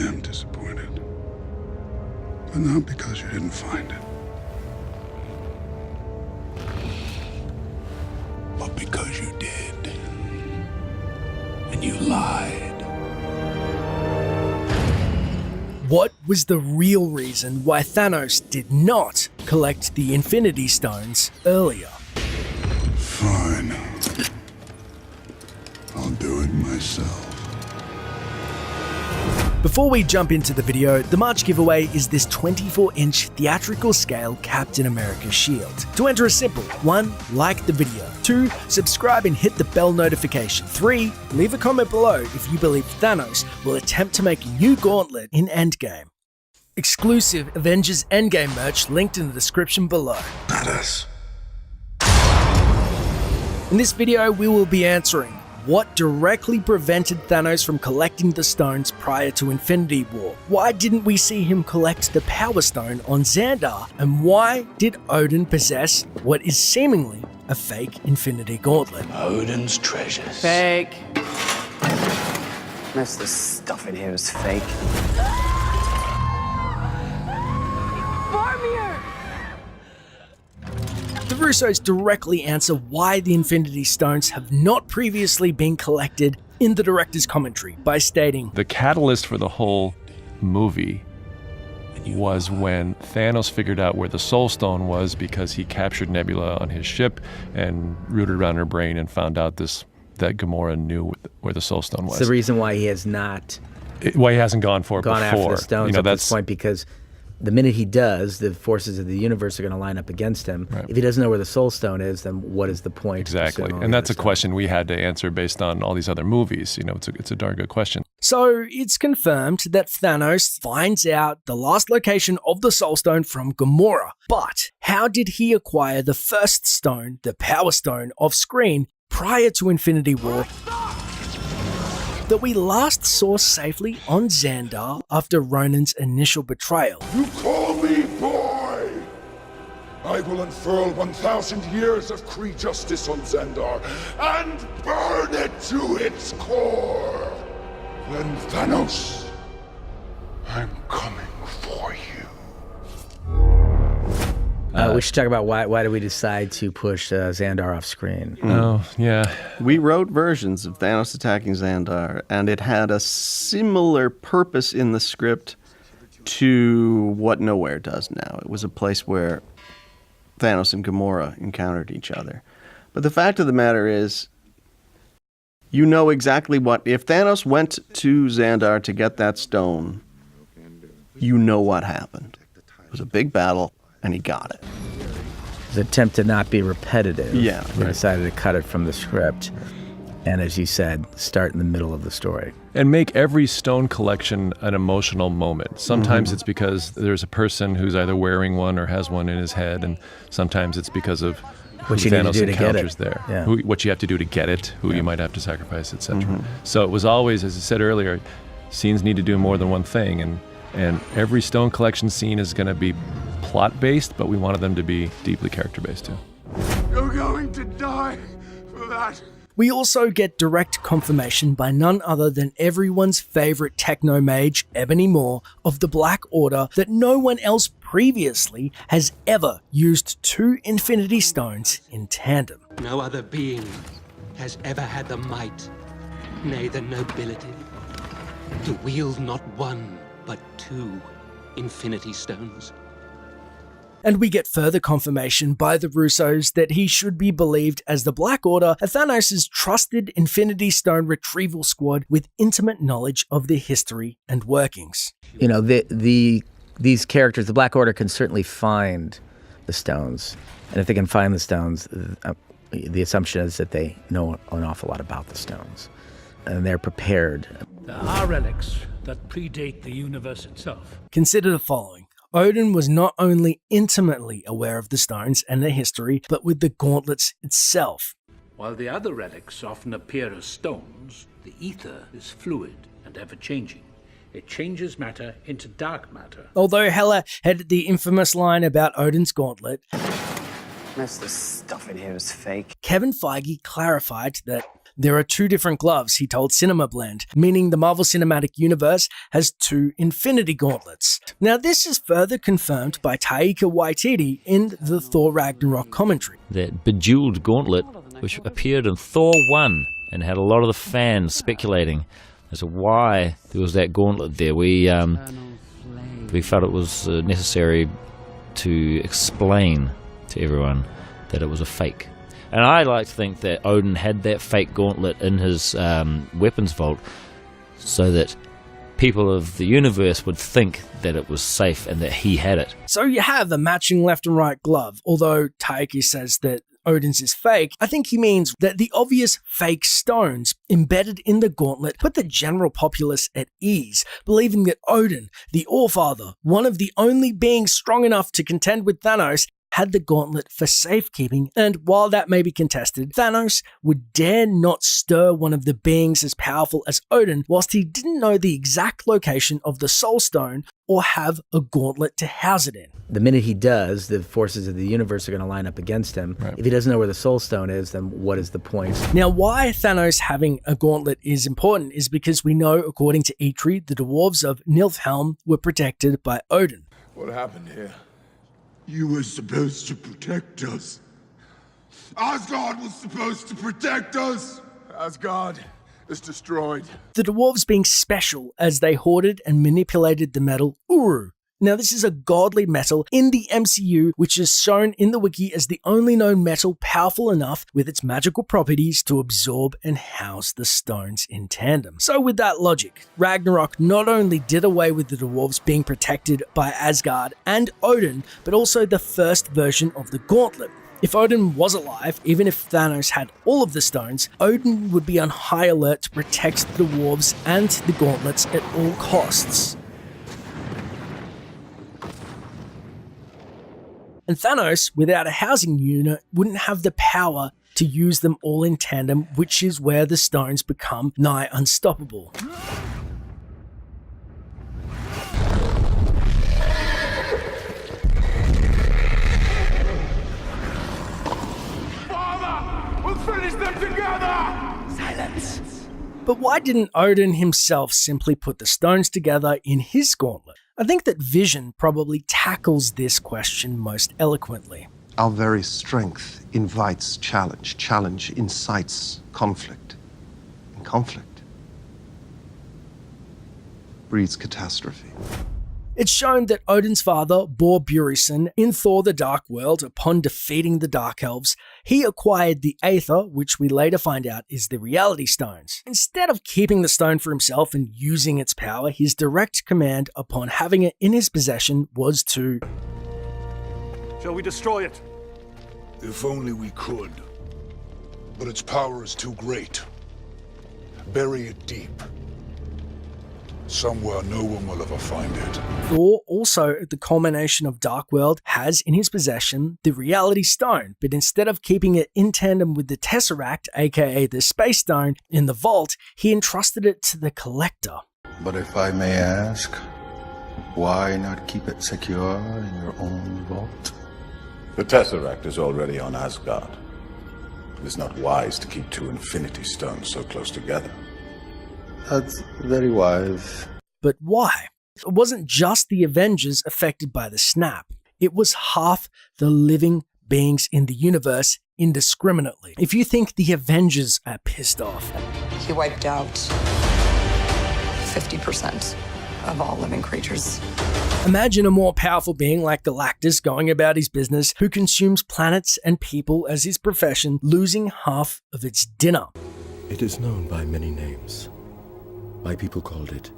am disappointed. But not because you didn't find it. But because you did. And you lied. What was the real reason why Thanos did not collect the Infinity Stones earlier? Fine. I'll do it myself. Before we jump into the video, the March giveaway is this 24-inch theatrical scale Captain America shield. To enter is simple. 1. Like the video. 2. Subscribe and hit the bell notification. 3. Leave a comment below if you believe Thanos will attempt to make a new gauntlet in Endgame. Exclusive Avengers Endgame merch linked in the description below. Not us. In this video, we will be answering what directly prevented Thanos from collecting the stones prior to Infinity War? Why didn't we see him collect the Power Stone on Xandar? And why did Odin possess what is seemingly a fake Infinity Gauntlet? Odin's treasures. Fake. Most of the stuff in here is fake. The Russos directly answer why the Infinity Stones have not previously been collected in the director's commentary by stating, the catalyst for the whole movie was when Thanos figured out where the Soul Stone was because he captured Nebula on his ship and rooted around her brain and found out that Gamora knew where the Soul Stone was. It's the reason why he has not why he hasn't gone for it gone before. after the stones at this point, because the minute he does, the forces of the universe are going to line up against him. Right. If he doesn't know where the Soul Stone is, then what is the point? Exactly, and that's a question we had to answer based on all these other movies. You know, it's a darn good question. So it's confirmed that Thanos finds out the last location of the Soul Stone from Gamora. But how did he acquire the first stone, the Power Stone, off screen prior to Infinity War that we last saw safely on Xandar after Ronan's initial betrayal? You call me boy! I will unfurl 1,000 years of Kree justice on Xandar and burn it to its core! Then Thanos, I'm coming for you. We should talk about why did we decide to push Xandar off screen? Oh, yeah. We wrote versions of Thanos attacking Xandar, and it had a similar purpose in the script to what Nowhere does now. It was a place where Thanos and Gamora encountered each other. But the fact of the matter is, you know exactly what... If Thanos went to Xandar to get that stone, you know what happened. It was a big battle, and he got it. His attempt to not be repetitive. Yeah, They decided to cut it from the script. And as you said, start in the middle of the story. And make every stone collection an emotional moment. Sometimes it's because there's a person who's either wearing one or has one in his head, and sometimes it's because of who What you need to Thanos do to get encounters it. there. Yeah. What you have to do to get it, who you might have to sacrifice, etc. So it was always, as I said earlier, scenes need to do more than one thing, and every stone collection scene is going to be plot-based, but we wanted them to be deeply character-based too. You're going to die for that. We also get direct confirmation by none other than everyone's favorite techno mage, Ebony Maw, of the Black Order, that no one else previously has ever used 2 Infinity Stones in tandem. No other being has ever had the might, nay the nobility, to wield not 1, but 2 Infinity Stones. And we get further confirmation by the Russos that he should be believed as the Black Order, a Thanos' trusted Infinity Stone retrieval squad with intimate knowledge of their history and workings. You know, these characters, the Black Order, can certainly find the stones. And if they can find the stones, the assumption is that they know an awful lot about the stones. And they're prepared. There are relics that predate the universe itself. Consider the following. Odin was not only intimately aware of the stones and their history, but with the gauntlets itself. While the other relics often appear as stones, the ether is fluid and ever-changing. It changes matter into dark matter. Although Hela had the infamous line about Odin's gauntlet, Most of the stuff in here is fake. Kevin Feige clarified that There are 2 different gloves, he told Cinema Blend, meaning the Marvel Cinematic Universe has 2 Infinity Gauntlets. Now, this is further confirmed by Taika Waititi in the Thor Ragnarok commentary. That bejeweled gauntlet, which appeared in Thor 1 and had a lot of the fans speculating as to why there was that gauntlet there. We felt it was necessary to explain to everyone that it was a fake. And I like to think that Odin had that fake gauntlet in his weapons vault so that people of the universe would think that it was safe and that he had it. So you have a matching left and right glove, although Taiki says that Odin's is fake. I think he means that the obvious fake stones embedded in the gauntlet put the general populace at ease, believing that Odin, the Allfather, one of the only beings strong enough to contend with Thanos, had the gauntlet for safekeeping, and while that may be contested, Thanos would dare not stir one of the beings as powerful as Odin whilst he didn't know the exact location of the Soul Stone or have a gauntlet to house it in. The minute he does, the forces of the universe are going to line up against him. Right. If he doesn't know where the Soul Stone is, then what is the point? Now, why Thanos having a gauntlet is important is because we know, according to Eitri, the dwarves of Niflheim were protected by Odin. What happened here? You were supposed to protect us. Asgard was supposed to protect us. Asgard is destroyed. The dwarves being special as they hoarded and manipulated the metal Uru. Now, this is a godly metal in the MCU, which is shown in the wiki as the only known metal powerful enough with its magical properties to absorb and house the stones in tandem. So with that logic, Ragnarok not only did away with the dwarves being protected by Asgard and Odin, but also the first version of the gauntlet. If Odin was alive, even if Thanos had all of the stones, Odin would be on high alert to protect the dwarves and the gauntlets at all costs. And Thanos, without a housing unit, wouldn't have the power to use them all in tandem, which is where the stones become nigh unstoppable. Father, we'll finish them together! Silence. But why didn't Odin himself simply put the stones together in his gauntlet? I think that Vision probably tackles this question most eloquently. Our very strength invites challenge. Challenge incites conflict. And conflict breeds catastrophe. It's shown that Odin's father, Bor Burison, in Thor the Dark World, upon defeating the Dark Elves, he acquired the Aether, which we later find out is the Reality Stones. Instead of keeping the stone for himself and using its power, his direct command upon having it in his possession was to... Shall we destroy it? If only we could. But its power is too great. Bury it deep. Somewhere no one will ever find it. Thor, also at the culmination of Dark World, has in his possession the Reality Stone, but instead of keeping it in tandem with the Tesseract, aka the Space Stone, in the vault, he entrusted it to the Collector. But if I may ask, why not keep it secure in your own vault? The Tesseract is already on Asgard. It is not wise to keep 2 Infinity Stones so close together. That's very wise. But why? It wasn't just the Avengers affected by the snap. It was half the living beings in the universe indiscriminately. If you think the Avengers are pissed off, he wiped out 50% of all living creatures. Imagine a more powerful being like Galactus going about his business, who consumes planets and people as his profession, losing half of its dinner. It is known by many names. My people called it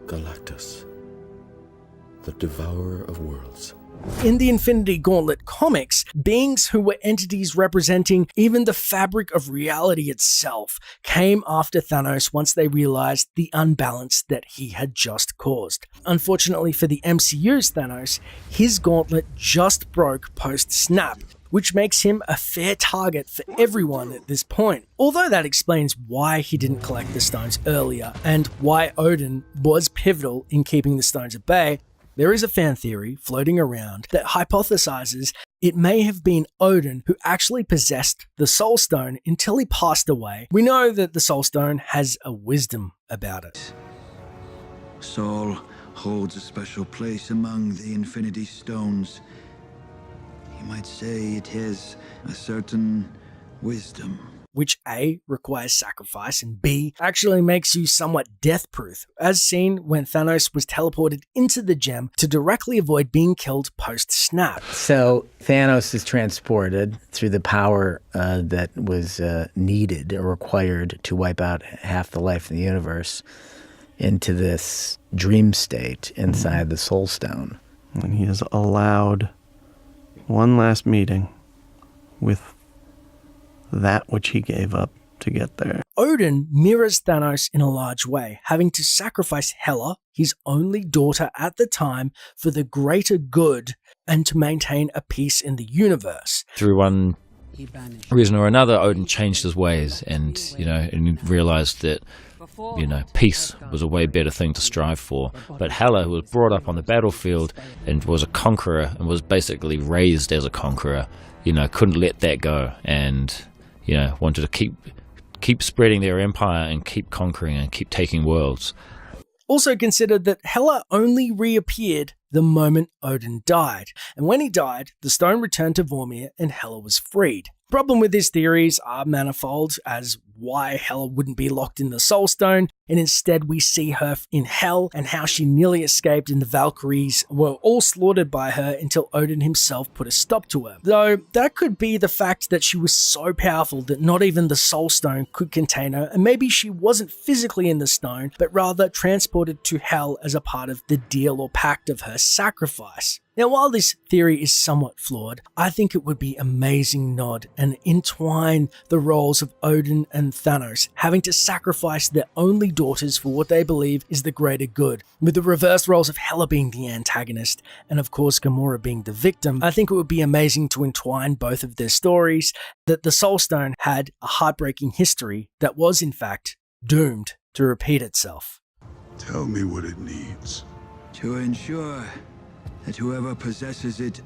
Galactus, the Devourer of Worlds. In the Infinity Gauntlet comics, beings who were entities representing even the fabric of reality itself came after Thanos once they realized the unbalance that he had just caused. Unfortunately for the MCU's Thanos, his gauntlet just broke post-snap, which makes him a fair target for everyone at this point. Although that explains why he didn't collect the stones earlier and why Odin was pivotal in keeping the stones at bay, there is a fan theory floating around that hypothesizes it may have been Odin who actually possessed the Soul Stone until he passed away. We know that the Soul Stone has a wisdom about it. Sol holds a special place among the Infinity Stones. You might say it has a certain wisdom. Which A, requires sacrifice, and B, actually makes you somewhat death-proof, as seen when Thanos was teleported into the gem to directly avoid being killed post-snap. So Thanos is transported through the power that was needed or required to wipe out half the life in the universe into this dream state inside the Soul Stone. And he is allowed one last meeting with that which he gave up to get there. Odin mirrors Thanos in a large way, having to sacrifice Hela, his only daughter at the time, for the greater good and to maintain a peace in the universe. Through one reason or another, Odin changed his ways and realized that, peace was a way better thing to strive for. But Hela, who was brought up on the battlefield and was a conqueror and was basically raised as a conqueror, couldn't let that go and, wanted to keep spreading their empire and keep conquering and keep taking worlds. Also consider that Hela only reappeared the moment Odin died, and when he died, the stone returned to Vormir and Hela was freed. The problem with these theories are manifold, as why Hela wouldn't be locked in the Soul Stone, and instead we see her in Hell, and how she nearly escaped and the Valkyries were all slaughtered by her until Odin himself put a stop to her. Though that could be the fact that she was so powerful that not even the Soul Stone could contain her, and maybe she wasn't physically in the stone, but rather transported to Hell as a part of the deal or pact of her sacrifice. Now, while this theory is somewhat flawed, I think it would be amazing nod and entwine the roles of Odin and Thanos, having to sacrifice their only daughters for what they believe is the greater good, with the reverse roles of Hela being the antagonist and of course Gamora being the victim. I think it would be amazing to entwine both of their stories, that the Soul Stone had a heartbreaking history that was in fact doomed to repeat itself. Tell me what it needs. To ensure that whoever possesses it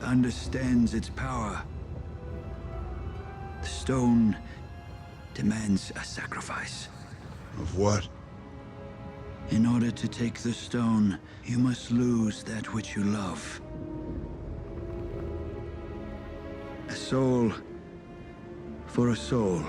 understands its power. The stone demands a sacrifice. Of what? In order to take the stone, you must lose that which you love. A soul for a soul.